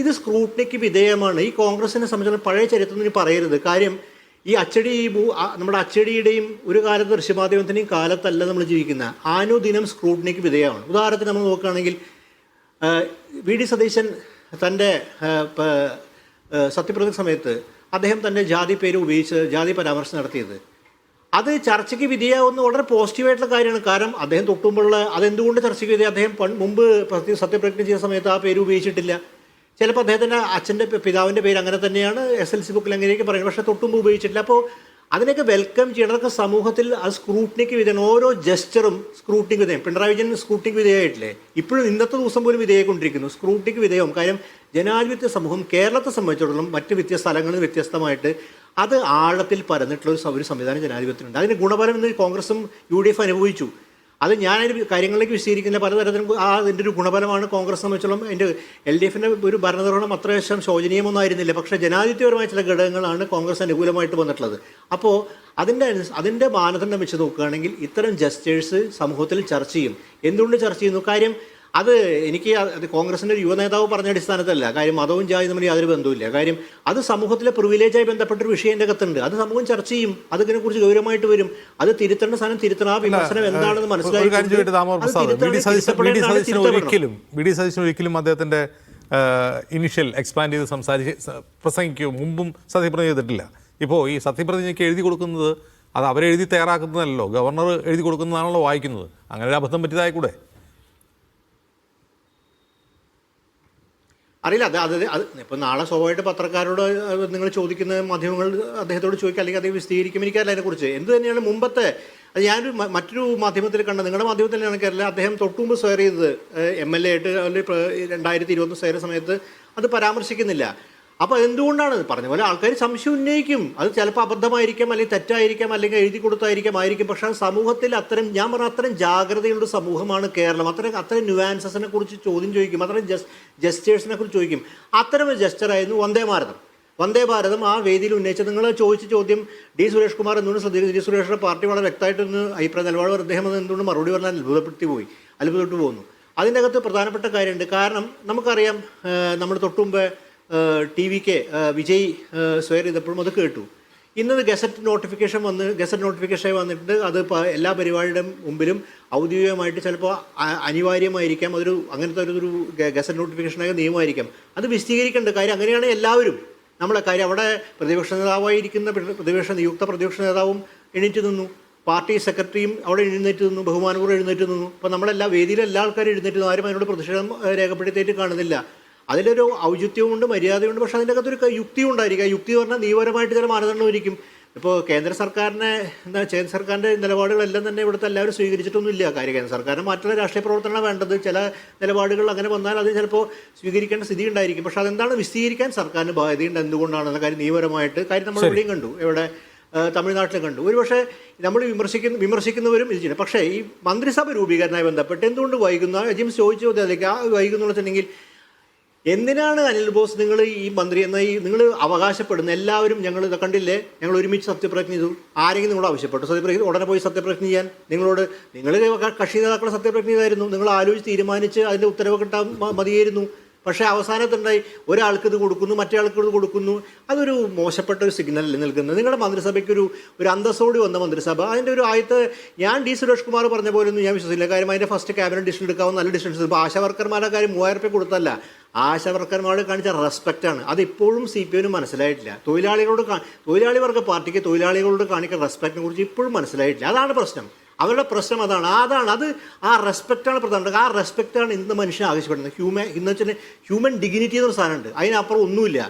ഇത് സ്ക്രൂട്ടിനിക്ക് വിധേയമാണ്. ഈ കോൺഗ്രസിനെ സംബന്ധിച്ചിടത്തോളം പഴയ ചരിത്രത്തിന് പറയരുത്. കാര്യം ഈ നമ്മുടെ അച്ചടിയുടെയും ഒരു കാലത്ത് ദൃശ്യമാധ്യമത്തിൻ്റെയും കാലത്തല്ല നമ്മൾ ജീവിക്കുന്നത്. അനുദിനം സ്ക്രൂട്ടിനിക്ക് വിധേയമാണ്. ഉദാഹരണത്തിന് നമ്മൾ നോക്കുകയാണെങ്കിൽ വി ഡി സതീശൻ തൻ്റെ സത്യപ്രതിജ്ഞ സമയത്ത് അദ്ദേഹം തൻ്റെ ജാതി പേര് ഉപയോഗിച്ച് ജാതി പരാമർശം നടത്തിയത് അത് ചർച്ചയ്ക്ക് വിധേയമാവുന്ന വളരെ പോസിറ്റീവായിട്ടുള്ള കാര്യമാണ്. കാരണം അദ്ദേഹം തൊട്ടുമുമ്പുള്ള അതെന്തുകൊണ്ട് ചർച്ചയ്ക്ക് വിധേയം, അദ്ദേഹം മുമ്പ് സത്യപ്രതിജ്ഞ ചെയ്ത സമയത്ത് ആ പേര് ഉപയോഗിച്ചിട്ടില്ല. ചിലപ്പോൾ അദ്ദേഹത്തിൻ്റെ അച്ഛൻ്റെ പിതാവിൻ്റെ പേര് അങ്ങനെ തന്നെയാണ് SLC ബുക്കിൽ അങ്ങനെയൊക്കെ പറയുന്നത്, പക്ഷേ തൊട്ടുമുമ്പ് ഉപയോഗിച്ചിട്ടില്ല. അപ്പോൾ അതിനൊക്കെ വെൽക്കം ചെയ്യണം. അതൊക്കെ സമൂഹത്തിൽ അത് സ്ക്രൂട്ടിനിക്ക് വിധേയം, ഓരോ ജസ്റ്ററും സ്ക്രൂട്ടിനിക്ക് വിധേയം. പിണറായി വിജയൻ സ്ക്രൂട്ടിനിക്ക് വിധേയമായിട്ടില്ലേ? ഇപ്പോഴും ഇന്നത്തെ ദിവസം പോലും വിധേയക്കൊണ്ടിരിക്കുന്നു സ്ക്രൂട്ടിനിക്ക് വിധേയം. കാര്യം ജനാധിപത്യ സമൂഹം കേരളത്തെ സംബന്ധിച്ചിടത്തോളം മറ്റ് വ്യത്യസ്ത സ്ഥലങ്ങളിൽ വ്യത്യസ്തമായിട്ട് അത് ആഴത്തിൽ പരന്നിട്ടുള്ള ഒരു സംവിധാനം ജനാധിപത്യത്തിനുണ്ട്. അതിന് ഗുണഫലം എന്ന് കോൺഗ്രസും UDF അനുഭവിച്ചു. അത് ഞാനതിന് കാര്യങ്ങളിലേക്ക് വിശദീകരിക്കുന്ന പലതരത്തിലും അതിൻ്റെ ഒരു ഗുണഫലമാണ് കോൺഗ്രസ് സംബന്ധിച്ചോളം. എൻ്റെ LDFിൻ്റെ ഒരു ഭരണനിർവഹണം അത്രയും ശോചനീയമൊന്നും ആയിരുന്നില്ല, പക്ഷേ ജനാധിപത്യപരമായ ചില ഘടകങ്ങളാണ് കോൺഗ്രസ് അനുകൂലമായിട്ട് വന്നിട്ടുള്ളത്. അപ്പോൾ അതിൻ്റെ മാനദണ്ഡം വെച്ച് നോക്കുകയാണെങ്കിൽ ഇത്തരം ജസ്റ്റേഴ്സ് സമൂഹത്തിൽ ചർച്ച ചെയ്യും. എന്തുകൊണ്ട് ചർച്ച ചെയ്യുന്നു? കാര്യം അത് കോൺഗ്രസിൻ്റെ ഒരു യുവനേതാവ് പറഞ്ഞ അടിസ്ഥാനത്തല്ല. കാര്യം മതവും ജാതി തമ്മിൽ യാതൊരു ബന്ധവുമില്ല. കാര്യം അത് സമൂഹത്തിലെ പ്രിവിലേജായി ബന്ധപ്പെട്ടൊരു വിഷയം എൻ്റെ അകത്തുണ്ട്. അത് സമൂഹം ചർച്ച ചെയ്യും, അതിനെക്കുറിച്ച് ഗൗരവമായിട്ട് വരും. അത് തിരുത്തേണ്ട സാധനം തിരുത്തണം. ആ വിമർശനം എന്താണെന്ന് മനസ്സിലാക്കി ഒരിക്കലും അദ്ദേഹത്തിൻ്റെ ഇനിഷ്യൽ എക്സ്പാൻഡ് ചെയ്ത് പ്രസംഗിക്കുകയോ മുമ്പും സത്യപ്രതിജ്ഞ ചെയ്തിട്ടില്ല. ഇപ്പോൾ ഈ സത്യപ്രതിജ്ഞയ്ക്ക് എഴുതി കൊടുക്കുന്നത് അത് അവരെഴുതി തയ്യാറാക്കുന്നതല്ലോ, ഗവർണർ എഴുതി കൊടുക്കുന്നതാണല്ലോ വായിക്കുന്നത്. അങ്ങനെ ഒരു അബദ്ധം പറ്റിയതായി കൂടെ അറിയില്ല. അത് ഇപ്പം നാളെ സ്വാഭാവികമായിട്ട് പത്രക്കാരോട് നിങ്ങൾ ചോദിക്കുന്ന മാധ്യമങ്ങൾ അദ്ദേഹത്തോട് ചോദിക്കുക, അല്ലെങ്കിൽ അദ്ദേഹം വിശദീകരിക്കും. എനിക്കറിയില്ല അതിനെക്കുറിച്ച്. എന്ത് തന്നെയാണ് മുമ്പത്തെ അത് ഞാനൊരു മറ്റൊരു മാധ്യമത്തിൽ കണ്ട, നിങ്ങളുടെ മാധ്യമത്തിൽ എനിക്കറിയില്ല, അദ്ദേഹം തൊട്ടുമുമ്പ് ഷെയർ ചെയ്തത് MLA ആയിട്ട് 2021 ഷെയർ സമയത്ത് അത് പരാമർശിക്കുന്നില്ല. അപ്പോൾ എന്തുകൊണ്ടാണ് പറഞ്ഞ പോലെ ആൾക്കാർ സംശയം ഉന്നയിക്കും. അത് ചിലപ്പോൾ അബദ്ധമായിരിക്കാം, അല്ലെങ്കിൽ തെറ്റായിരിക്കാം, അല്ലെങ്കിൽ എഴുതി കൊടുത്തായിരിക്കും. പക്ഷേ സമൂഹത്തിൽ ഞാൻ പറഞ്ഞ അത്തരം ജാഗ്രതയുള്ള സമൂഹമാണ് കേരളം. അത്തരം ന്യൂവാൻസസിനെ കുറിച്ച് ചോദ്യം ചോദിക്കും, അത്തരം ജസ്റ്റേഴ്സിനെ കുറിച്ച് ചോദിക്കും. അത്തരം ഒരു ജസ്റ്ററായിരുന്നു വന്ദേ ഭാരതം ആ വേദിയിൽ ഉന്നയിച്ചത്. നിങ്ങൾ ചോദിച്ച ചോദ്യം D. സുരേഷ് കുമാർ എന്തുകൊണ്ട് ശ്രദ്ധിക്കുന്നു? D. സുരേഷിൻ്റെ പാർട്ടി വളരെ വ്യക്തമായിട്ടൊന്ന് അഭിപ്രായ നിലപാട് അദ്ദേഹം അത് എന്തുകൊണ്ട് മറുപടി പറഞ്ഞാൽ അത്ഭുതപ്പെട്ടു പോകുന്നു. അതിൻ്റെ അകത്ത് പ്രധാനപ്പെട്ട കാര്യമുണ്ട്. കാരണം നമുക്കറിയാം, നമ്മൾ തൊട്ടുമുമ്പ് TVK വിജയ് ഷെയർ ചെയ്തപ്പോഴും അത് കേട്ടു. ഇന്നത് ഗസറ്റ് നോട്ടിഫിക്കേഷൻ വന്നിട്ട് അത് എല്ലാ പരിപാടിയുടെ മുമ്പിലും ഔദ്യോഗികമായിട്ട് ചിലപ്പോൾ അനിവാര്യമായിരിക്കാം. അങ്ങനത്തെ ഒരു ഗസറ്റ് നോട്ടിഫിക്കേഷനായ നിയമമായിരിക്കാം. അത് വിശദീകരിക്കേണ്ട കാര്യം. അങ്ങനെയാണ് എല്ലാവരും നമ്മളെ കാര്യം. അവിടെ പ്രതിപക്ഷ നേതാവായിരിക്കുന്ന നിയുക്ത പ്രതിപക്ഷ നേതാവും എഴുന്നേറ്റ് നിന്നു, പാർട്ടി സെക്രട്ടറിയും അവിടെ എഴുന്നേറ്റ് നിന്നു, ബഹുമാനപൂർവ്വം എഴുന്നേറ്റ് നിന്നു. അപ്പോൾ നമ്മളെല്ലാ വേദിയിലും എല്ലാ ആൾക്കാരും എഴുന്നേറ്റ് നിന്നു. ആരും അതിനോട് പ്രതിഷേധം രേഖപ്പെടുത്തിയിട്ട് കാണുന്നില്ല. അതിലൊരു ഔചിത്യമുണ്ട്, മര്യാദയുണ്ട്. പക്ഷേ അതിൻ്റെ അകത്തൊരു യുക്തി ഉണ്ടായിരിക്കും. ആ യുക്തി പറഞ്ഞാൽ നിയമപരമായിട്ട് ചില മാനദണ്ഡമായിരിക്കും. ഇപ്പോൾ കേന്ദ്ര സർക്കാരിൻ്റെ നിലപാടുകളെല്ലാം തന്നെ ഇവിടുത്തെ എല്ലാവരും സ്വീകരിച്ചിട്ടൊന്നുമില്ല. കാര്യം കേന്ദ്ര സർക്കാരിന് മറ്റുള്ള രാഷ്ട്രീയ പ്രവർത്തനമാണ് വേണ്ടത്. ചില നിലപാടുകൾ അങ്ങനെ വന്നാൽ അത് ചിലപ്പോൾ സ്വീകരിക്കേണ്ട സ്ഥിതി ഉണ്ടായിരിക്കും. പക്ഷേ അതെന്താണ് വിശദീകരിക്കാൻ സർക്കാരിന് ബാധ്യതയുണ്ട്. എന്തുകൊണ്ടാണെന്ന കാര്യം നിയമപരമായിട്ട് നമ്മൾ എവിടെയും കണ്ടു, ഇവിടെ തമിഴ്നാട്ടിലും കണ്ടു. ഒരുപക്ഷെ നമ്മൾ വിമർശിക്കുന്നവരും ഇത് ചെയ്യണം. പക്ഷേ ഈ മന്ത്രിസഭ രൂപീകരണവുമായി ബന്ധപ്പെട്ട് എന്തുകൊണ്ട് വൈകുന്നു? ജിംസ് ചോദിച്ചു ചോദ്യത്തിലേക്ക് വൈകുന്നു വെച്ചിട്ടുണ്ടെങ്കിൽ, എന്തിനാണ് അനിൽ ബോസ് നിങ്ങൾ ഈ മന്ത്രി നിങ്ങൾ അവകാശപ്പെടുന്ന എല്ലാവരും ഞങ്ങൾ ഇത് കണ്ടില്ലേ, ഞങ്ങൾ ഒരുമിച്ച് സത്യപ്രതിജ്ഞ ചെയ്തു. ആരെങ്കിലും നിങ്ങളോട് ആവശ്യപ്പെട്ടു സത്യപ്രതിജ്ഞ ഉടനെ പോയി സത്യപ്രതിജ്ഞ ചെയ്യാൻ? നിങ്ങൾ കക്ഷി നേതാക്കളെ സത്യപ്രതിജ്ഞ ചെയ്തായിരുന്നു. നിങ്ങൾ ആലോചിച്ച് തീരുമാനിച്ച് അതിൻ്റെ ഉത്തരവ് കിട്ടാൻ മതിയായിരുന്നു. പക്ഷേ അവസാനത്തുണ്ടായി ഒരാൾക്ക് ഇത് കൊടുക്കുന്നു, മറ്റേ ആൾക്ക് ഇത് കൊടുക്കുന്നു. അതൊരു മോശപ്പെട്ട ഒരു സിഗ്നലല്ലേ നിൽക്കുന്നത്? നിങ്ങളുടെ മന്ത്രിസഭയ്ക്ക് ഒരു അന്തസ്സോടി വന്ന മന്ത്രിസഭ, അതിൻ്റെ ഒരു ഞാൻ D. സുരേഷ് കുമാർ പറഞ്ഞ പോലെ ഒന്നും ഞാൻ വിശ്വസിക്കില്ല. കാര്യം അതിൻ്റെ ഫസ്റ്റ് ക്യാബിനറ്റ് ഡിസിഷൻ എടുക്കാവുന്ന നല്ല ഡിസിഷൻസ്. ഇപ്പോൾ ആശാവർക്കർമാരുടെ കാര്യം 3000 രൂപ കൊടുത്തല്ല, ആശാവർക്കർമാരോട് കാണിച്ച റെസ്പെക്റ്റാണ്. അതിപ്പോഴും CPM മനസ്സിലായിട്ടില്ല. തൊഴിലാളി വർഗ പാർട്ടിക്ക് തൊഴിലാളികളോട് കാണിക്കുന്ന റെസ്പെക്റ്റിനെ കുറിച്ച് ഇപ്പോഴും മനസ്സിലായിട്ടില്ല. അതാണ് പ്രശ്നം. അവരുടെ പ്രശ്നം അതാണ്. ആ റെസ്പെക്റ്റാണ് പ്രധാനം. ആ റെസ്പെക്റ്റാണ് ഇന്ന് മനുഷ്യൻ ആവശ്യപ്പെടുന്നത്. ഇന്ന് വെച്ചാൽ ഹ്യൂമൻ ഡിഗ്നിറ്റി എന്നൊരു സാധനമുണ്ട്, അതിനപ്പുറം ഒന്നുമില്ല.